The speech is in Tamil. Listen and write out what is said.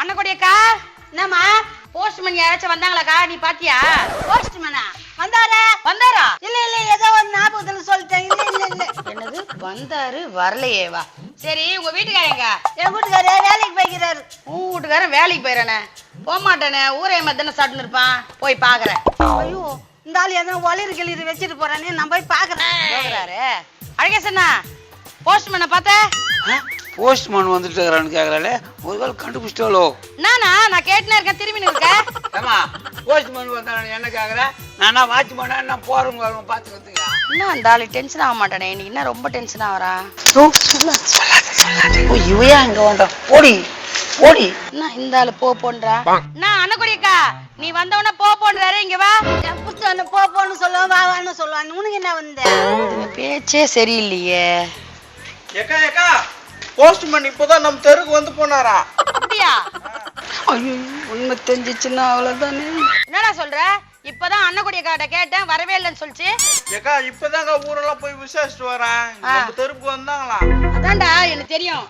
அண்ணகொடியக்கா, என்னம்மா? போஸ்ட்மேன் யாராச்சும் வந்தாங்களாக்கா? நீ பாத்தியா? போஸ்ட்மேனா வந்தாரா? வந்தாரா? இல்ல இல்ல, ஏதோ ஒரு ஞாபகத்துல சொல்லிட்டேன். இல்ல இல்ல இல்ல. என்னது வந்தாரு வரலையேவா? சரி, உங்க வீட்டுக்காரங்க? என் வீட்டுக்காரே வேலைக்கு போய்க்கிறாரு. உன் வீட்டுக்காரன் வேலைக்கு போயிடறானே, போக மாட்டானே, ஊரே மத்தன சாப்பிட்டு இருப்பான். போய் பாக்குறேன். ஐயோ, இந்த ஆள் எதனா ஒளிர் கிளிர் வச்சுட்டு போறானே, நான் போய் பாக்குறேன். போகிறாரு. அழகேசண்ணா, போஸ்ட்மேனை பார்த்த? போஸ்ட்மேன் வந்துட்டு இருக்கிறான்னு கேட்கறாளே, ஒரு வேலை கண்டுபிடிச்சிட்டாலோ? நானா? நான் கேட்டுனே இருக்கேன், திரும்பி இருக்கேன். ஏமா போஸ்ட்மேன் வந்தாலும் என்ன கேட்குறேன்? நானா வாட்ச்மேனா என்ன போறவங்க பார்த்துக்கிறதுக்கா? என்ன அந்த ஆளு டென்ஷன் ஆக மாட்டானே, இன்னைக்கு என்ன ரொம்ப டென்ஷன் ஆகிறா? இவையா இங்க வந்தா? போடி போடி. என்ன இந்த ஆளு போன்றா? நான் அண்ணகொடியக்கா, நீ வந்தவன போன்றாரு. இங்க வா. என் புத்தனை போன்னு சொல்லுவான், வாவான்னு சொல்லுவான். உனக்கு என்ன வந்து? பேச்சே சரியில்லையே. ஏக்கா ஏக்கா, போஸ்ட்மேன் இப்போதான் நம்ம தெருக்கு வந்து போனாரா? அப்படியா? ஐயோ, உண்மை தெரிஞ்சிச்சுன்னா அவ்வளவுதானே. என்னடா சொல்ற? இப்பதான் அண்ணகொடியக்காட்ட கேட்டேன், வரவே இல்லைன்னு சொல்லிச்சு. ஏக்கா இப்பதாங்க ஊரெல்லாம் போய் விசாரிச்சுட்டு வரேன். நம்ம தெருக்கு வந்தாங்களா? அதான்டா எனக்கு தெரியும்.